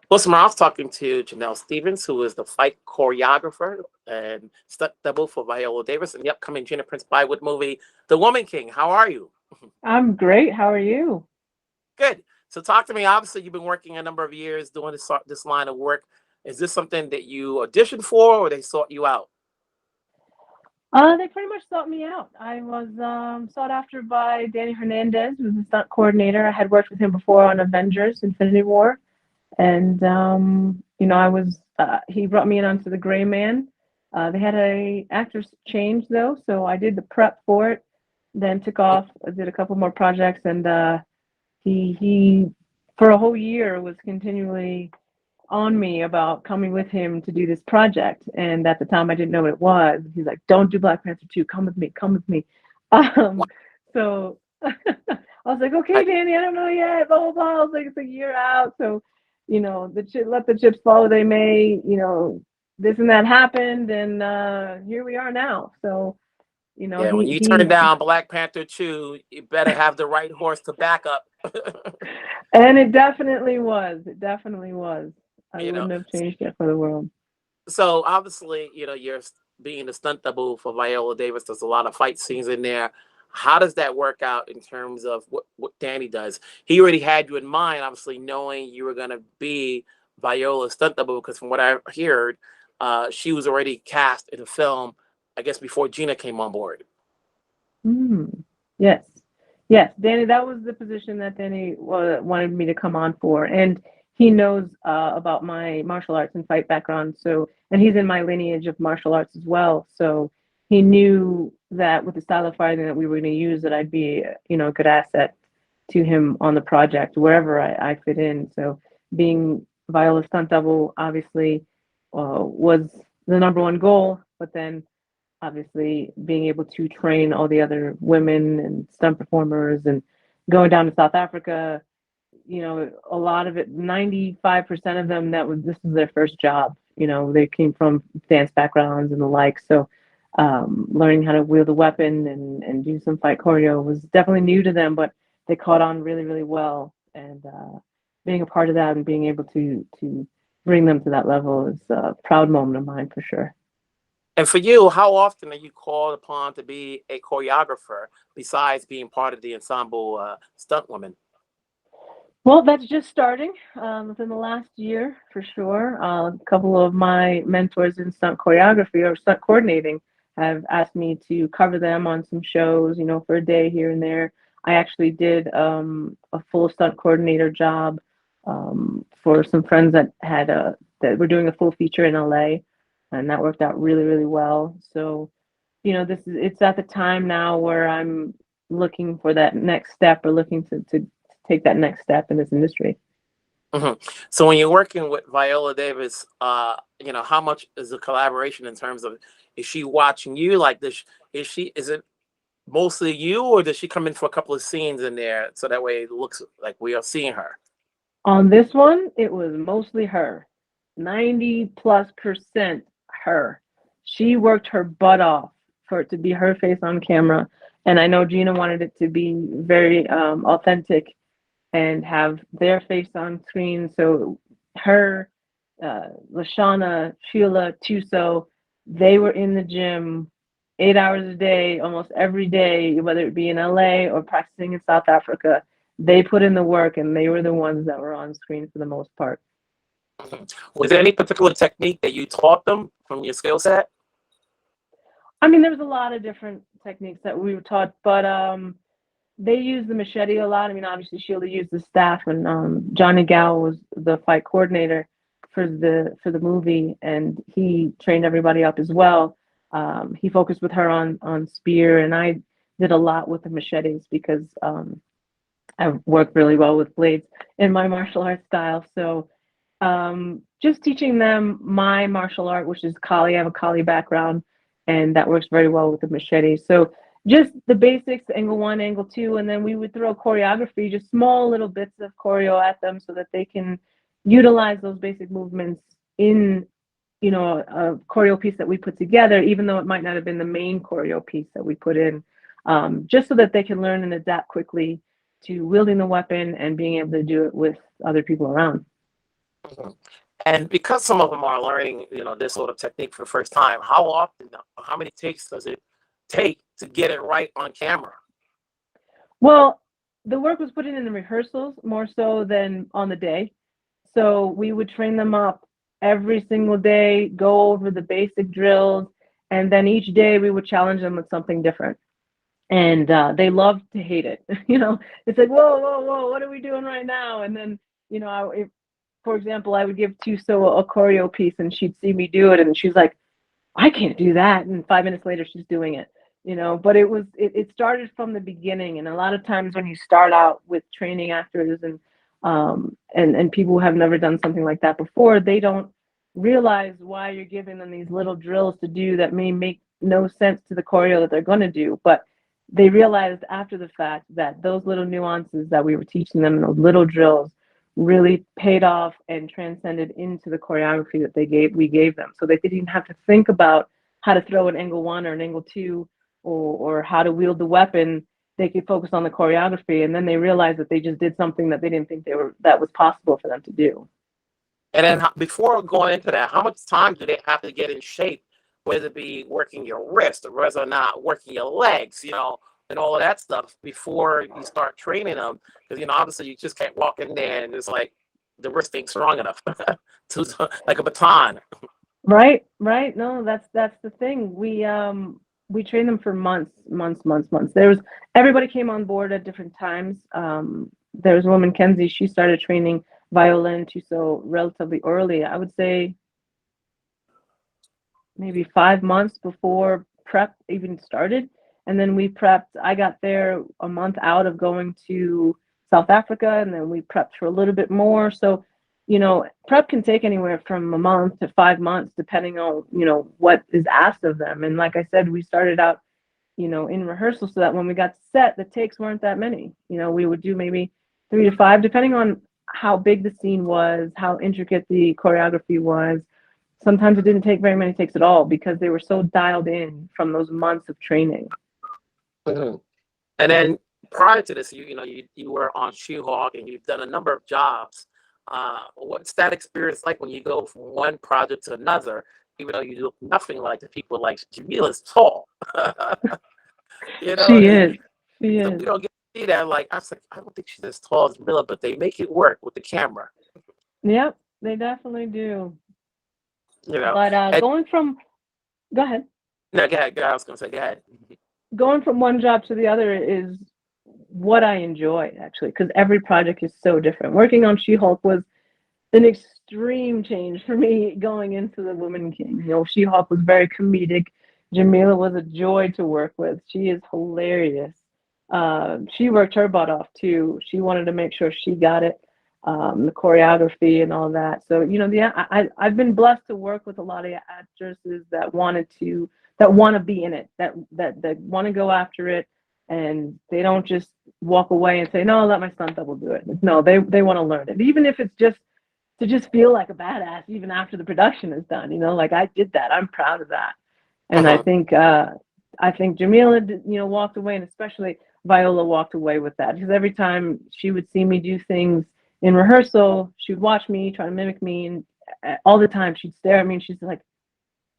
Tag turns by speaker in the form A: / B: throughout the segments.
A: Listen, I was talking to Jénel Stevens, who is the fight choreographer and stunt double for Viola Davis in the upcoming Gina Prince-Bythewood movie, The Woman King. How are you?
B: I'm great. How are you?
A: Good. So talk to me. Obviously, you've been working a number of years doing this line of work. Is this something that you auditioned for, or they sought you out?
B: They pretty much sought me out. I was sought after by Danny Hernandez, who's the stunt coordinator. I had worked with him before on Avengers: Infinity War, and I was. He brought me in onto the Gray Man. They had a actors change though, so I did the prep for it. Then took off. I did a couple more projects, and he for a whole year was continually on me about coming with him to do this project. And at the time, I didn't know what it was. He's like, "Don't do Black Panther 2. Come with me. Come with me." Um, so I was like, "Okay,
A: I,
B: Danny, I don't know yet." Blah blah blah. I was like, "It's a year out, so let the chips fall they may." This and that happened, and here we are now. So
A: yeah, when you turn
B: he
A: down Black Panther 2, you better have the right horse to back up.
B: and it definitely was. It definitely was. I
A: you know,
B: wouldn't have changed it for the world.
A: so obviously, you're being a stunt double for Viola Davis. There's a lot of fight scenes in there. How does that work out in terms of what Danny does? He already had you in mind, obviously, knowing you were going to be Viola's stunt double, because from what I heard, she was already cast in the film, I guess, before Gina came on board.
B: Mm. Yes. Yes, Danny, that was the position that Danny wanted me to come on for. And he knows about my martial arts and fight background. So, and he's in my lineage of martial arts as well. So he knew that with the style of fighting that we were going to use, that I'd be, a good asset to him on the project, wherever I fit in. So being Viola's stunt double obviously was the number one goal. But then obviously being able to train all the other women and stunt performers and going down to South Africa, a lot of it, 95% of them, this was their first job. They came from dance backgrounds and the like. So learning how to wield a weapon and do some fight choreo was definitely new to them, but they caught on really, really well. And being a part of that and being able to bring them to that level is a proud moment of mine for sure.
A: And for you, how often are you called upon to be a choreographer besides being part of the ensemble stunt woman?
B: Well, that's just starting within the last year for sure. A couple of my mentors in stunt choreography or stunt coordinating have asked me to cover them on some shows, for a day here and there. I actually did a full stunt coordinator job for some friends that were doing a full feature in LA, and that worked out really, really well. So, it's at the time now where I'm looking for that next step or looking to take that next step in this industry.
A: hmm So when you're working with Viola Davis, how much is the collaboration in terms of, is she watching you? Like, is it mostly you, or does she come in for a couple of scenes in there so that way it looks like we are seeing her?
B: On this one, it was mostly her. 90+% her. She worked her butt off for it to be her face on camera. And I know Gina wanted it to be very authentic and have their face on screen. So her, Lashana, Sheila, Tuso, they were in the gym 8 hours a day, almost every day, whether it be in LA or practicing in South Africa. They put in the work and they were the ones that were on screen for the most part.
A: Was there any particular technique that you taught them from your skill set?
B: I mean, there was a lot of different techniques that we were taught, but they used the machete a lot. I mean, obviously Sheila used the staff, and Johnny Gow was the fight coordinator for the movie, and he trained everybody up as well. He focused with her on spear, and I did a lot with the machetes because I work really well with blades in my martial arts style. So just teaching them my martial art, which is Kali. I have a Kali background, and that works very well with the machete. So just the basics, angle one, angle two, and then we would throw choreography, just small little bits of choreo at them so that they can utilize those basic movements in, a choreo piece that we put together, even though it might not have been the main choreo piece that we put in, just so that they can learn and adapt quickly to wielding the weapon and being able to do it with other people around.
A: Mhm. And because some of them are learning, this sort of technique for the first time, how often, how many takes does it take to get it right on camera?
B: Well, the work was put in the rehearsals more so than on the day. So we would train them up every single day, go over the basic drills, and then each day we would challenge them with something different. And they love to hate it. It's like, whoa, whoa, whoa, what are we doing right now? And then, if, for example, I would give Tuso a choreo piece and she'd see me do it and she's like, I can't do that. And 5 minutes later, she's doing it. But it started from the beginning. And a lot of times when you start out with training actors and people who have never done something like that before, they don't realize why you're giving them these little drills to do that may make no sense to the choreo that they're going to do. But they realized after the fact that those little nuances that we were teaching them, those little drills, really paid off and transcended into the choreography that we gave them. So they didn't have to think about how to throw an angle one or an angle two or how to wield the weapon. They could focus on the choreography, and then they realized that they just did something that they didn't think that was possible for them to do.
A: And then before going into that, how much time do they have to get in shape, whether it be working your wrist or whether or not working your legs, and all of that stuff before you start training them? Because, obviously you just can't walk in there and it's like the wrist ain't strong enough to like a baton.
B: Right, right. No, that's the thing. We trained them for months, months, months, months. Everybody came on board at different times. There was a woman, Kenzie, she started training Viola and Tuso relatively early. I would say maybe 5 months before prep even started. And then we prepped. I got there a month out of going to South Africa, and then we prepped for a little bit more. So, prep can take anywhere from a month to 5 months, depending on, what is asked of them. And like I said, we started out, in rehearsal so that when we got set, the takes weren't that many. We would do maybe 3 to 5, depending on how big the scene was, how intricate the choreography was. Sometimes it didn't take very many takes at all because they were so dialed in from those months of training.
A: Mhm. And then prior to this, you were on She-Hulk and you've done a number of jobs. What's that experience like when you go from one project to another, even though you look nothing like the people like Jameela's tall? you know,
B: She is. She
A: so
B: is.
A: we don't get to see that. Like, I was like, I don't think she's as tall as Jamila, but they make it work with the camera,
B: Yep, they definitely do.
A: you know.
B: But
A: And
B: go ahead.
A: no, go ahead. I was gonna say, go ahead.
B: Going from one job to the other is what I enjoy actually, because every project is so different. Working on She-Hulk was an extreme change for me going into the Woman King. She-Hulk was very comedic. Jameela was a joy to work with. She is hilarious. She worked her butt off too. She wanted to make sure she got it, the choreography and all that. So I've been blessed to work with a lot of actresses that want to be in it, that want to go after it, and they don't just walk away and say, no, I'll let my stunt double do it. No, they want to learn it, even if it's just to just feel like a badass even after the production is done. Like I did that. I'm proud of that. And I
A: Uh-huh.
B: think Jameela, walked away, and especially Viola walked away with that because every time she would see me do things in rehearsal, she would watch me, try to mimic me, and all the time she'd stare at me and she's like,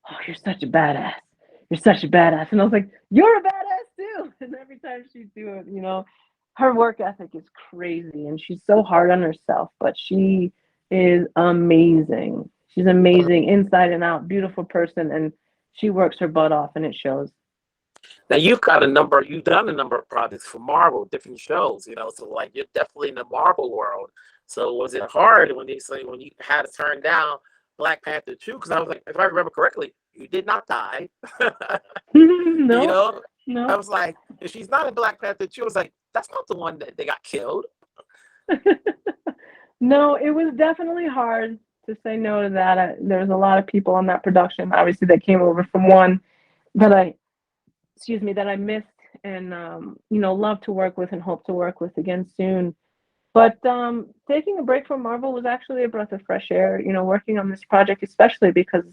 B: "Oh, you're such a badass. You're such a badass." And I was like, "You're a badass too." And every time she'd do it, her work ethic is crazy and she's so hard on herself, but she is amazing. She's amazing inside and out, beautiful person, and she works her butt off and it shows.
A: Now you've done a number of projects for Marvel, different shows, so like you're definitely in the Marvel world. So was it hard when you had to turn down Black Panther 2? Because I was like, if I remember correctly, you did not die. you
B: No,
A: know, I
B: no.
A: was like, if she's not in Black Panther 2, I was like, that's not the one that they got killed.
B: No, it was definitely hard to say no to that. There was a lot of people on that production, obviously, that came over from one that I missed and love to work with and hope to work with again soon. But taking a break from Marvel was actually a breath of fresh air. Working on this project, especially because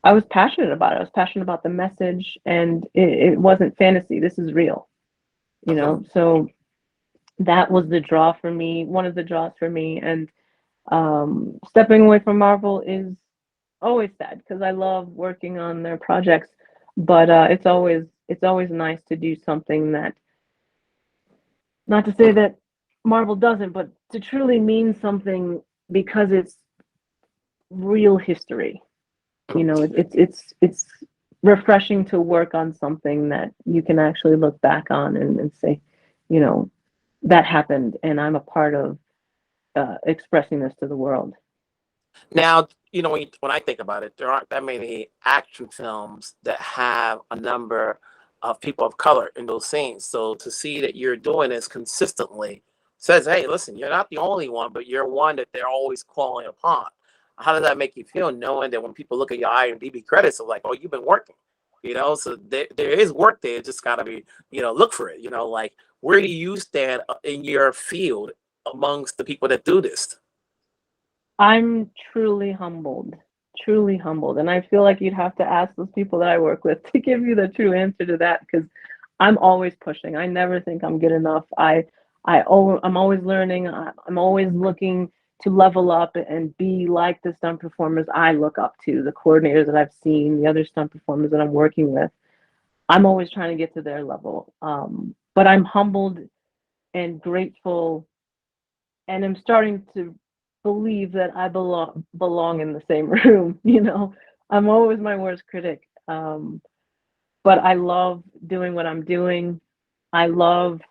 B: I was passionate about it. I was passionate about the message, and it wasn't fantasy. This is real.
A: Uh-huh.
B: So that was the draw for me. One of the draws for me, and Stepping away from Marvel is always sad because I love working on their projects, but it's always nice to do something that, not to say that Marvel doesn't, but to truly mean something because it's real history. It's refreshing to work on something that you can actually look back on and say, you know, that happened, and I'm a part of expressing this to the world.
A: Now, when I think about it, there aren't that many action films that have a number of people of color in those scenes. So to see that you're doing this consistently says, hey, listen, you're not the only one, but you're one that they're always calling upon. How does that make you feel, knowing that when people look at your IMDb credits, they're like, oh, you've been working, so there is work there. It just got to be, look for it, like, where do you stand in your field amongst the people that do this?
B: I'm truly humbled. And I feel like you'd have to ask those people that I work with to give you the true answer to that, because I'm always pushing. I never think I'm good enough. I'm always learning. I'm always looking to level up and be like the stunt performers I look up to, the coordinators that I've seen, the other stunt performers that I'm working with. I'm always trying to get to their level. But I'm humbled and grateful, and I'm starting to believe that I belong in the same room. I'm always my worst critic. But I love doing what I'm doing. I love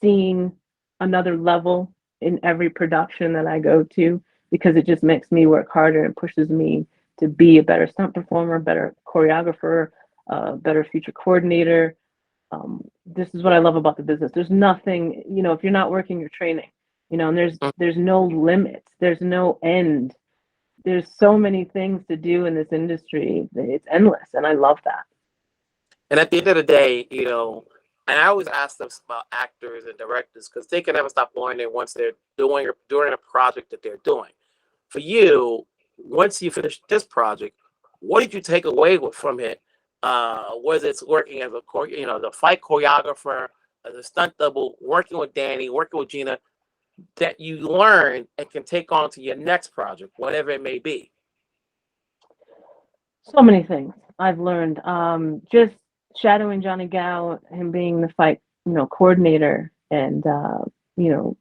B: seeing another level in every production that I go to, because it just makes me work harder and pushes me to be a better stunt performer, better choreographer, better future coordinator. This is what I love about the business. There's nothing, if you're not working, you're training, and there's no limits, there's no end. There's so many things to do in this industry. It's endless, and I love that.
A: And at the end of the day, and I always ask them about actors and directors, because they can never stop learning once they're doing a project that they're doing. For you, once you finish this project, what did you take away from it? Whether it's working as the fight choreographer, as a stunt double, working with Danny, working with Gina, that you learn and can take on to your next project, whatever it may be.
B: So many things I've learned. Just shadowing Johnny Gow, him being the fight, coordinator, and you know,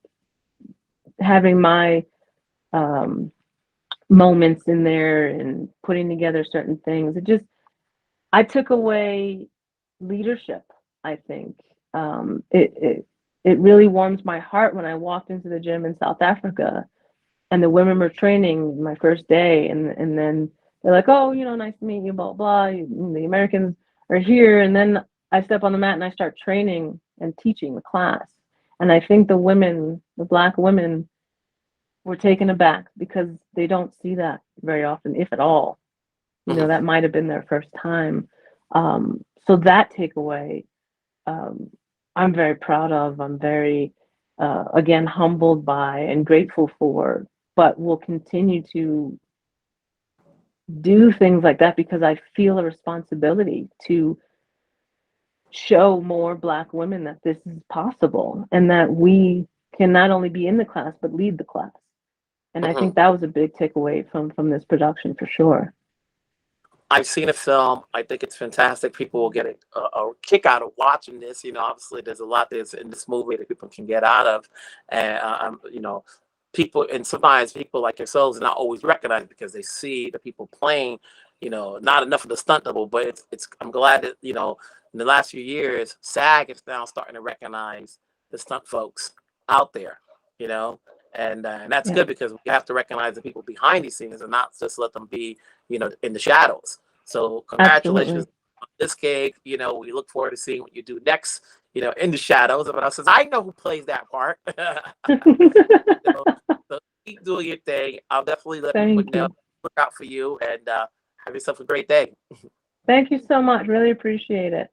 B: having my moments in there and putting together certain things. I took away leadership. I think it really warmed my heart when I walked into the gym in South Africa, and the women were training my first day, and then they're like, oh, nice to meet you, blah blah. The Americans are here, and then I step on the mat and I start training and teaching the class, and I think the Black women, were taken aback because they don't see that very often, if at all. That might have been their first time. So that takeaway, I'm very proud of. I'm very, again, humbled by and grateful for, but will continue to do things like that because I feel a responsibility to show more Black women that this is possible and that we can not only be in the class, but lead the class. And I think that was a big takeaway from this production for sure.
A: I've seen a film. I think it's fantastic. People will get a kick out of watching this. Obviously, there's a lot that's in this movie that people can get out of, and people, and sometimes people like yourselves are not always recognized because they see the people playing. Not enough of the stunt double, but it's. I'm glad that in the last few years, SAG is now starting to recognize the stunt folks out there. You know, and that's good because we have to recognize the people behind these scenes and not just let them be in the shadows. So congratulations on this gig. We look forward to seeing what you do next, in the shadows. But says, I know who plays that part. So keep doing your thing. I'll definitely let people know, look out for you, and have yourself a great day.
B: Thank you so much. Really appreciate it.